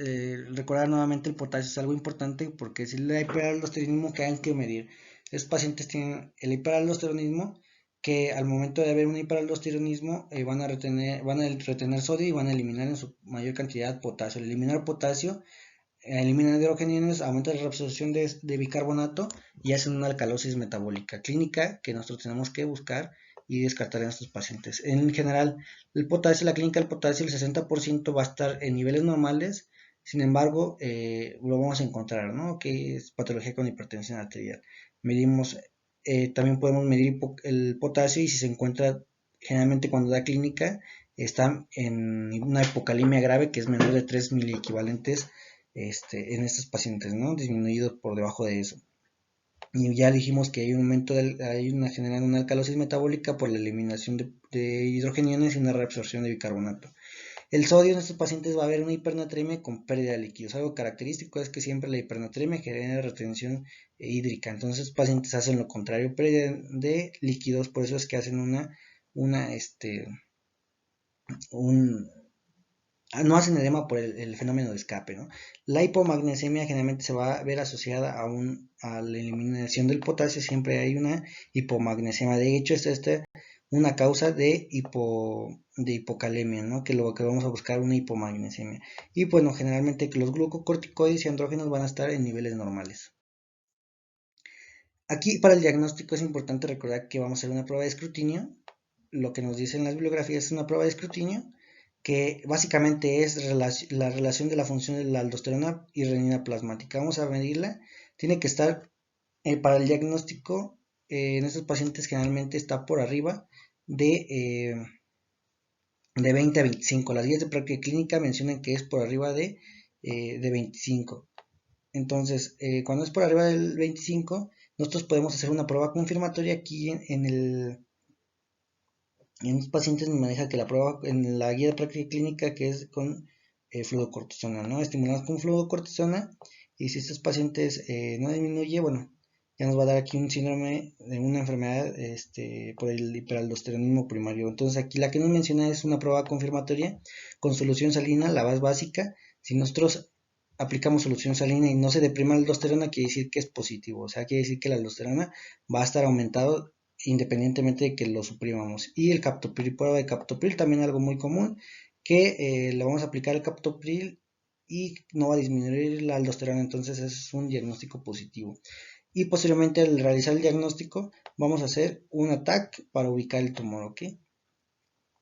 recordar nuevamente el potasio es algo importante, porque es el hiperaldosteronismo que hay que medir. Estos pacientes tienen el hiperaldosteronismo, que al momento de haber un hiperaldosteronismo van a retener sodio y van a eliminar en su mayor cantidad potasio. Al eliminar potasio, eliminan hidrogeniones, aumenta la reabsorción de bicarbonato y hacen una alcalosis metabólica clínica que nosotros tenemos que buscar y descartar en estos pacientes. En general, el potasio, la clínica del potasio, el 60% va a estar en niveles normales. Sin embargo, lo vamos a encontrar, ¿no? Que es patología con hipertensión arterial. Medimos, también podemos medir el potasio, y si se encuentra, generalmente cuando da clínica, está en una hipocalemia grave, que es menor de 3 miliequivalentes en estos pacientes, ¿no? Disminuidos por debajo de eso. Y ya dijimos que hay un aumento, generan una alcalosis metabólica por la eliminación de hidrogeniones y una reabsorción de bicarbonato. El sodio en estos pacientes va a haber una hipernatremia con pérdida de líquidos. Algo característico es que siempre la hipernatremia genera retención hídrica. Entonces los pacientes hacen lo contrario, pérdida de líquidos. Por eso es que hacen no hacen edema por el fenómeno de escape, ¿no? La hipomagnesemia generalmente se va a ver asociada a la eliminación del potasio. Siempre hay una hipomagnesemia. De hecho, es una causa de hipocalemia, ¿no? Que lo que vamos a buscar, una hipomagnesemia. Y bueno, generalmente que los glucocorticoides y andrógenos van a estar en niveles normales. Aquí para el diagnóstico es importante recordar que vamos a hacer una prueba de escrutinio. Lo que nos dicen las bibliografías es una prueba de escrutinio, que básicamente es la relación de la función de la aldosterona y renina plasmática. Vamos a medirla. Tiene que estar para el diagnóstico, en estos pacientes generalmente está por arriba de 20 a 25. Las guías de práctica clínica mencionan que es por arriba de 25. Entonces, cuando es por arriba del 25, nosotros podemos hacer una prueba confirmatoria. Aquí en los pacientes nos maneja que la prueba en la guía de práctica clínica, que es con fluocortisona, ¿no? Estimulamos con fluocortisona, y si estos pacientes no disminuye, bueno, ya nos va a dar aquí un síndrome de una enfermedad por el hiperaldosteronismo primario. Entonces aquí la que nos menciona es una prueba confirmatoria con solución salina, la base básica. Si nosotros aplicamos solución salina y no se deprima la aldosterona, quiere decir que es positivo, o sea, quiere decir que la aldosterona va a estar aumentado independientemente de que lo suprimamos. Y el captopril, prueba de captopril, también algo muy común, que le vamos a aplicar el captopril y no va a disminuir la aldosterona, entonces es un diagnóstico positivo. Y posteriormente al realizar el diagnóstico vamos a hacer un ATAC para ubicar el tumor, ¿ok?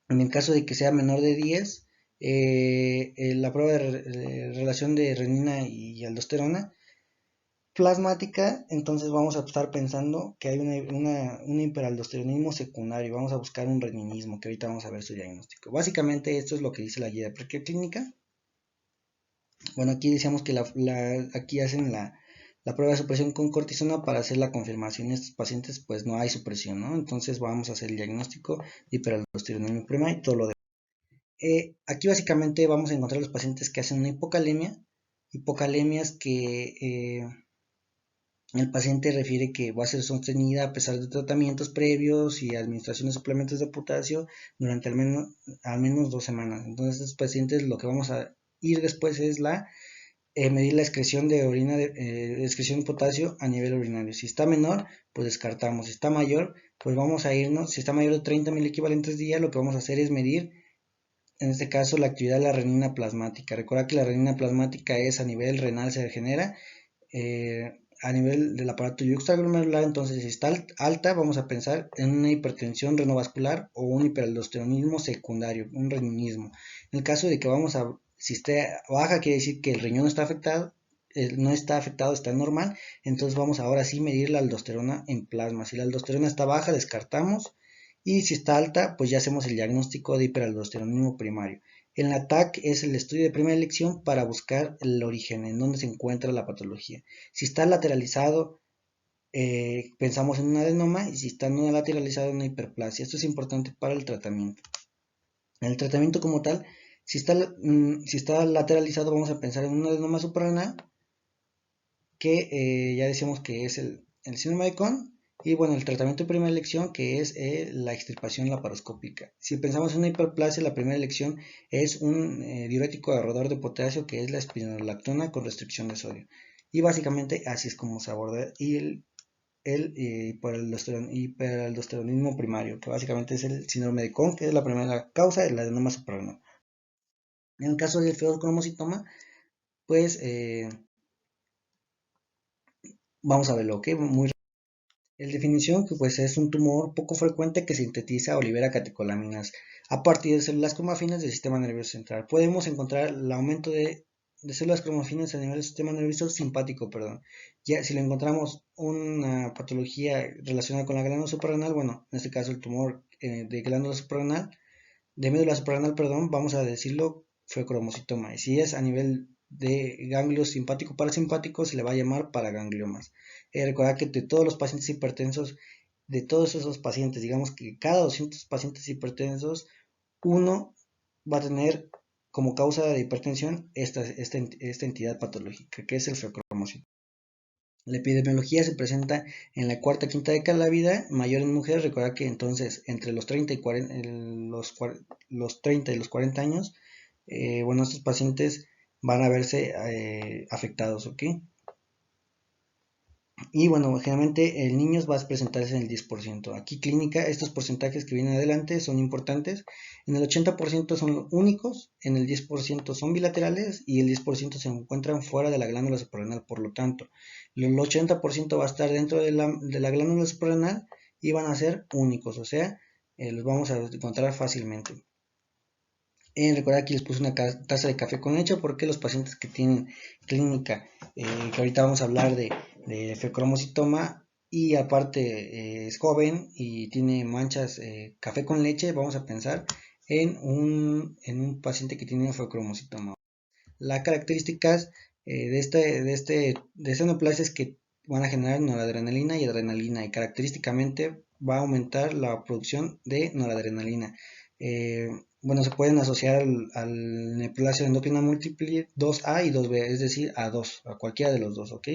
En el caso de que sea menor de 10, la prueba de relación de renina y aldosterona plasmática, entonces vamos a estar pensando que hay un hiperaldosteronismo secundario, vamos a buscar un reninismo, que ahorita vamos a ver su diagnóstico. Básicamente esto es lo que dice la guía de práctica clínica. Bueno, aquí decíamos que aquí hacen la prueba de supresión con cortisona para hacer la confirmación. En estos pacientes pues no hay supresión, ¿no? Entonces vamos a hacer el diagnóstico de hiperaldosteronismo primario y todo lo demás. Aquí básicamente vamos a encontrar los pacientes que hacen una hipocalemias que el paciente refiere que va a ser sostenida a pesar de tratamientos previos y administración de suplementos de potasio durante al menos 2 semanas. Entonces, estos pacientes lo que vamos a ir después es medir la excreción de orina, excreción de potasio a nivel urinario. Si está menor, pues descartamos. Si está mayor, pues vamos a irnos. Si está mayor de 30 mil equivalentes día, lo que vamos a hacer es medir, en este caso, la actividad de la renina plasmática. Recuerda que la renina plasmática es a nivel renal, se genera a nivel del aparato extraglomerular. Entonces, si está alta, vamos a pensar en una hipertensión renovascular o un hiperaldosteronismo secundario, un reninismo. En el caso de que si está baja, quiere decir que el riñón está afectado, no está afectado, está normal. Entonces vamos ahora sí medir la aldosterona en plasma. Si la aldosterona está baja, descartamos. Y si está alta, pues ya hacemos el diagnóstico de hiperaldosteronismo primario. El ATAC es el estudio de primera elección para buscar el origen, en dónde se encuentra la patología. Si está lateralizado, pensamos en un adenoma, y si está no lateralizado, en una hiperplasia. Esto es importante para el tratamiento. En el tratamiento como tal, si está lateralizado, vamos a pensar en un adenoma suprarrenal, que ya decimos que es el síndrome de Cohn. Y bueno, el tratamiento de primera elección, que es la extirpación laparoscópica. Si pensamos en una hiperplasia, la primera elección es un diurético ahorrador de potasio, que es la espironolactona con restricción de sodio. Y básicamente así es como se aborda el hiperaldosteronismo primario, que básicamente es el síndrome de Cohn, que es la primera causa del adenoma suprarrenal. En el caso del feocromocitoma, pues vamos a verlo, ¿ok? Muy En definición, que pues es un tumor poco frecuente que sintetiza o libera catecolaminas a partir de células cromafinas del sistema nervioso central. Podemos encontrar el aumento de células cromafinas a nivel del sistema nervioso simpático, perdón. Ya si le encontramos una patología relacionada con la glándula suprarrenal, bueno, en este caso el tumor de glándula suprarrenal, de médula suprarrenal, perdón, vamos a decirlo feocromocitoma. Y si es a nivel de ganglio simpático parasimpático, se le va a llamar paragangliomas. Recordad que de todos los pacientes hipertensos, de todos esos pacientes, digamos que cada 200 pacientes hipertensos, uno va a tener como causa de hipertensión esta entidad patológica, que es el feocromocitoma. La epidemiología se presenta en la cuarta, quinta década de la vida, mayor en mujeres. Recuerda que entonces entre los 30 y 40, los 30 y los 40 años, bueno, estos pacientes van a verse afectados, ¿ok? Y bueno, generalmente el niños va a presentarse en el 10%. Aquí clínica, estos porcentajes que vienen adelante son importantes. En el 80% son únicos, en el 10% son bilaterales y el 10% se encuentran fuera de la glándula suprarrenal. Por lo tanto, el 80% va a estar dentro de la glándula suprarrenal y van a ser únicos, o sea, los vamos a encontrar fácilmente. Recuerda que les puse una taza de café con leche porque los pacientes que tienen clínica, que ahorita vamos a hablar de feocromocitoma y aparte es joven y tiene manchas café con leche, vamos a pensar en un paciente que tiene feocromocitoma. Las características de esta neoplasia es que van a generar noradrenalina y adrenalina y característicamente va a aumentar la producción de noradrenalina. Bueno, se pueden asociar al neoplasia endocrina múltiple 2A y 2B, es decir, a cualquiera de los dos, ¿ok?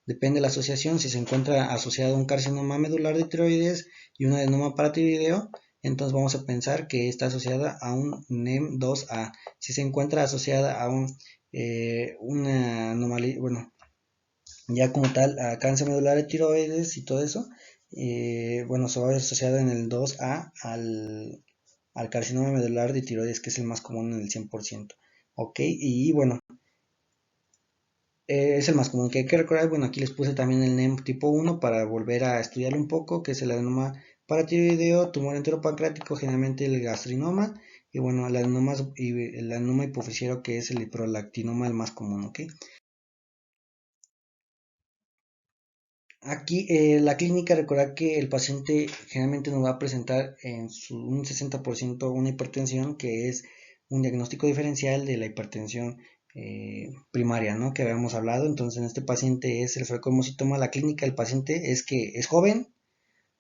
Depende de la asociación, si se encuentra asociado a un carcinoma medular de tiroides y un adenoma paratiroideo, entonces vamos a pensar que está asociada a un NEM2A. Si se encuentra asociada a un una anomalía, bueno, ya como tal, a cáncer medular de tiroides y todo eso, bueno, se va a ver asociado en el 2A al carcinoma medular de tiroides, que es el más común en el 100%. Ok, y bueno, es el más común que hay que recordar. Bueno, aquí les puse también el NEM tipo 1 para volver a estudiarlo un poco, que es el adenoma paratiroideo, tumor enteropancreático, generalmente el gastrinoma, y bueno, el adenoma hipofisiero, que es el hiperlactinoma, el más común, ¿ok? Aquí la clínica, recordar que el paciente generalmente nos va a presentar un 60% una hipertensión, que es un diagnóstico diferencial de la hipertensión primaria, ¿no? Que habíamos hablado. Entonces, en este paciente es el frecomocitoma. La clínica del paciente es que es joven,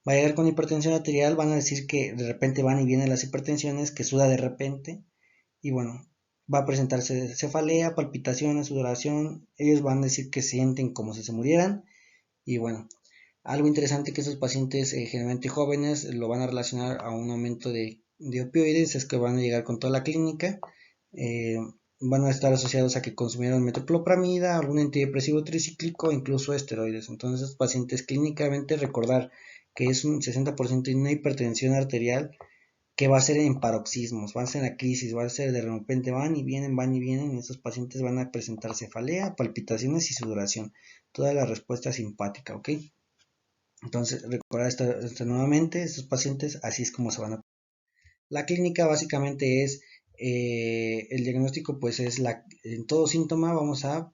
va a llegar con hipertensión arterial, van a decir que de repente van y vienen las hipertensiones, que suda de repente, y bueno, va a presentarse cefalea, palpitaciones, sudoración. Ellos van a decir que sienten como si se murieran, y bueno, algo interesante que estos pacientes generalmente jóvenes lo van a relacionar a un aumento de opioides, es que van a llegar con toda la clínica, eh, van a estar asociados a que consumieron metoclopramida, algún antidepresivo tricíclico, incluso esteroides. Entonces, estos pacientes clínicamente recordar que es un 60% de una hipertensión arterial que va a ser en paroxismos, va a ser en la crisis, va a ser de repente van y vienen, y estos pacientes van a presentar cefalea, palpitaciones y sudoración, toda la respuesta simpática, ¿ok? Entonces, recordar esto nuevamente, estos pacientes, así es como se van a... La clínica básicamente es, el diagnóstico pues es en todo síntoma, vamos a,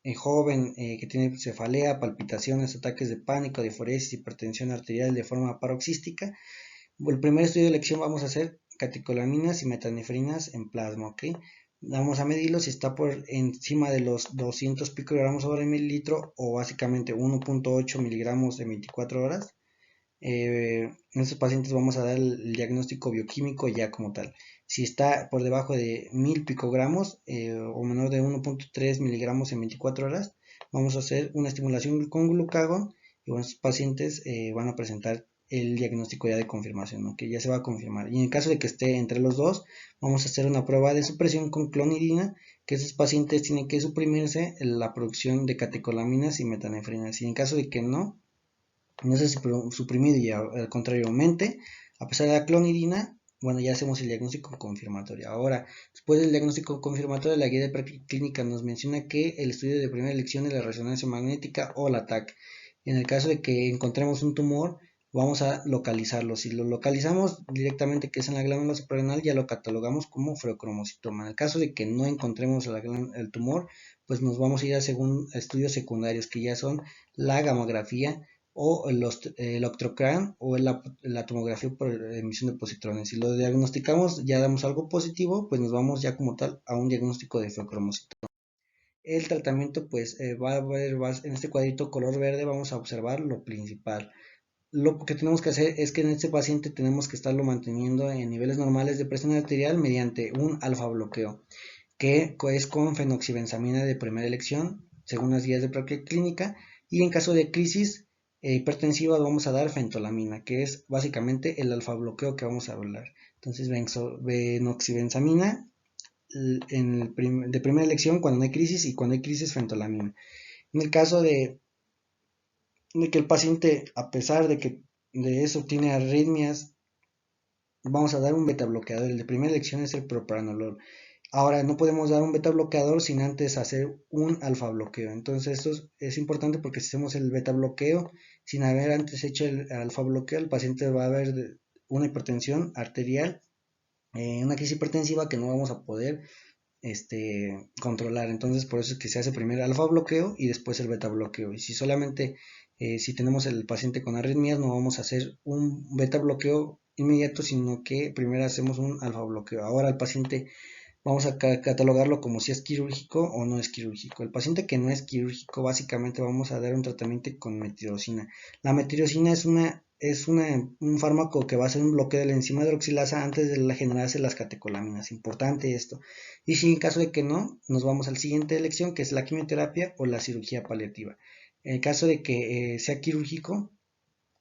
en joven que tiene cefalea, palpitaciones, ataques de pánico, diforesis, hipertensión arterial de forma paroxística. El primer estudio de elección vamos a hacer catecolaminas y metanefrinas en plasma, ¿ok? Vamos a medirlo si está por encima de los 200 picogramos sobre mililitro, o básicamente 1.8 miligramos en 24 horas. En estos pacientes vamos a dar el diagnóstico bioquímico ya como tal. Si está por debajo de 1000 picogramos o menor de 1.3 miligramos en 24 horas, vamos a hacer una estimulación con glucagón, y bueno, estos pacientes van a presentar el diagnóstico ya de confirmación, ¿no? Que ya se va a confirmar. Y en caso de que esté entre los dos, vamos a hacer una prueba de supresión con clonidina, que esos pacientes tienen que suprimirse la producción de catecolaminas y metanefrinas. Y en caso de que no se suprimido y al contrario aumente, a pesar de la clonidina, bueno, ya hacemos el diagnóstico confirmatorio. Ahora, después del diagnóstico confirmatorio, la guía de práctica clínica nos menciona que el estudio de primera elección es la resonancia magnética o la TAC. En el caso de que encontremos un tumor, vamos a localizarlo. Si lo localizamos directamente, que es en la glándula suprarrenal, ya lo catalogamos como feocromocitoma. En el caso de que no encontremos el tumor, pues nos vamos a ir a estudios secundarios, que ya son la gamografía o el octocran o la tomografía por emisión de positrones. Si lo diagnosticamos, ya damos algo positivo, pues nos vamos ya como tal a un diagnóstico de feocromocitoma. El tratamiento, pues va a haber, en este cuadrito color verde vamos a observar lo principal. Lo que tenemos que hacer es que en este paciente tenemos que estarlo manteniendo en niveles normales de presión arterial mediante un alfa bloqueo, que es con fenoxibenzamina de primera elección, según las guías de práctica clínica, y en caso de crisis hipertensiva vamos a dar fentolamina, que es básicamente el alfa bloqueo que vamos a hablar. Entonces, fenoxibenzamina de primera elección cuando no hay crisis, y cuando hay crisis fentolamina. En el caso de que el paciente, a pesar de que de eso tiene arritmias, vamos a dar un beta bloqueador. El de primera elección es el propranolol. Ahora, no podemos dar un beta bloqueador sin antes hacer un alfa bloqueo. Entonces, esto es importante, porque si hacemos el beta bloqueo sin haber antes hecho el alfa bloqueo, el paciente va a haber una hipertensión arterial, una crisis hipertensiva que no vamos a poder controlar. Entonces, por eso es que se hace primero el alfa bloqueo y después el beta bloqueo. Y si solamente, si tenemos el paciente con arritmias, no vamos a hacer un beta bloqueo inmediato, sino que primero hacemos un alfa bloqueo. Ahora el paciente vamos a catalogarlo como si es quirúrgico o no es quirúrgico. El paciente que no es quirúrgico, básicamente vamos a dar un tratamiento con metirosina. La metirosina un fármaco que va a hacer un bloqueo de la enzima hidroxilasa antes de generarse las catecolaminas. Importante esto. Y si en caso de que no, nos vamos a la siguiente elección, que es la quimioterapia o la cirugía paliativa. En el caso de que sea quirúrgico,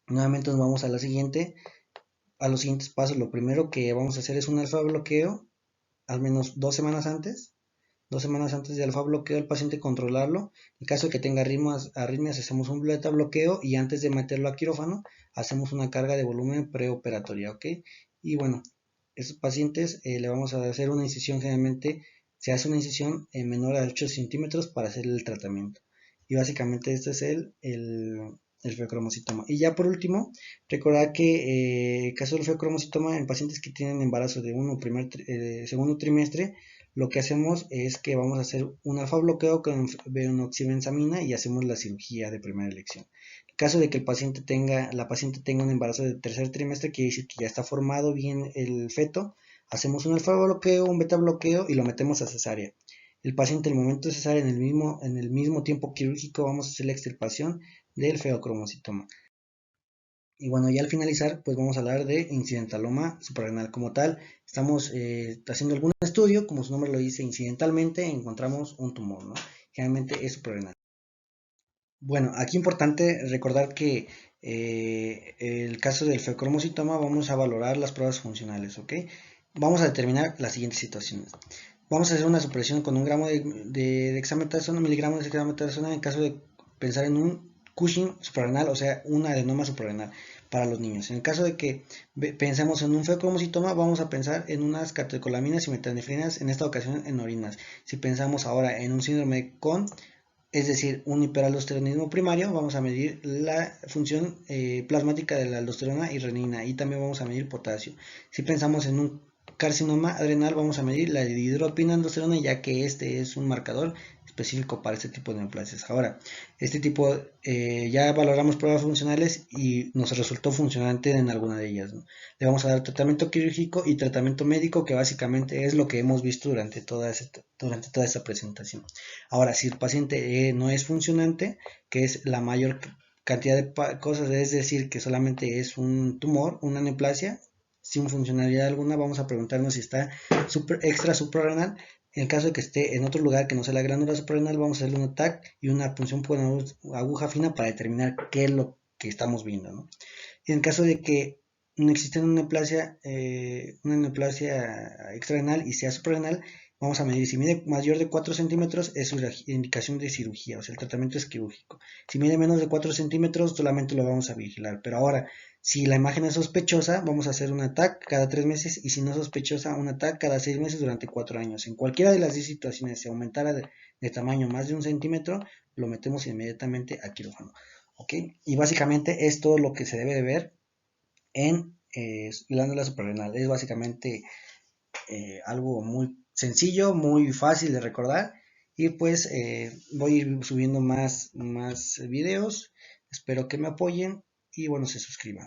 nuevamente nos vamos a los siguientes pasos. Lo primero que vamos a hacer es un alfa bloqueo al menos 2 semanas antes. 2 semanas antes del alfa bloqueo el paciente controlarlo. En caso de que tenga arritmias hacemos un beta bloqueo y antes de meterlo a quirófano hacemos una carga de volumen preoperatoria, ¿ok? Y bueno, estos pacientes le vamos a hacer una incisión, generalmente se hace una incisión menor a 8 centímetros para hacer el tratamiento. Y básicamente este es el feocromocitoma. Y ya por último, recordar que en caso del feocromocitoma en pacientes que tienen embarazo de segundo trimestre, lo que hacemos es que vamos a hacer un alfa bloqueo con venoxibenzamina y hacemos la cirugía de primera elección. En caso de que la paciente tenga un embarazo de tercer trimestre, quiere decir que ya está formado bien el feto, hacemos un alfa bloqueo, un beta bloqueo y lo metemos a cesárea. El paciente, en el momento de cesárea, en el mismo tiempo quirúrgico, vamos a hacer la extirpación del feocromocitoma. Y bueno, ya al finalizar, pues vamos a hablar de incidentaloma suprarrenal como tal. Estamos haciendo algún estudio, como su nombre lo dice, incidentalmente encontramos un tumor, ¿no? Generalmente es suprarrenal. Bueno, aquí importante recordar que el caso del feocromocitoma vamos a valorar las pruebas funcionales, ¿ok? Vamos a determinar las siguientes situaciones. Vamos a hacer una supresión con 1 gramo de dexametasona, miligramos de dexametasona en caso de pensar en un Cushing suprarrenal, o sea, un adenoma suprarrenal para los niños. En el caso de que pensemos en un feocromocitoma, vamos a pensar en unas catecolaminas y metanefrinas, en esta ocasión en orinas. Si pensamos ahora en un síndrome con, es decir, un hiperaldosteronismo primario, vamos a medir la función plasmática de la aldosterona y renina y también vamos a medir potasio. Si pensamos en un carcinoma adrenal, vamos a medir la dihidropinealdosterona, ya que este es un marcador específico para este tipo de neoplasias. Ahora, este tipo ya valoramos pruebas funcionales y nos resultó funcionante en alguna de ellas, ¿no? Le vamos a dar tratamiento quirúrgico y tratamiento médico, que básicamente es lo que hemos visto durante toda esta presentación. Ahora, si el paciente no es funcionante, que es la mayor cantidad de cosas, es decir, que solamente es un tumor, una neoplasia, sin funcionalidad alguna, vamos a preguntarnos si está extra suprarrenal. En el caso de que esté en otro lugar que no sea la glándula suprarrenal, vamos a hacerle un TAC y una punción por aguja fina para determinar qué es lo que estamos viendo, ¿no? Y en el caso de que no exista una neoplasia extrarenal y sea suprarrenal, vamos a medir. Si mide mayor de 4 centímetros, es indicación de cirugía, o sea, el tratamiento es quirúrgico. Si mide menos de 4 centímetros, solamente lo vamos a vigilar. Pero ahora, si la imagen es sospechosa, vamos a hacer un TAC cada 3 meses y si no es sospechosa, un TAC cada 6 meses durante 4 años. En cualquiera de las 10 situaciones, si aumentara de tamaño más de 1 centímetro, lo metemos inmediatamente a quirófano. ¿Ok? Y básicamente es todo lo que se debe de ver en glándula suprarrenal. Es básicamente algo muy sencillo, muy fácil de recordar. Y pues voy a ir subiendo más videos. Espero que me apoyen y bueno, se suscriban.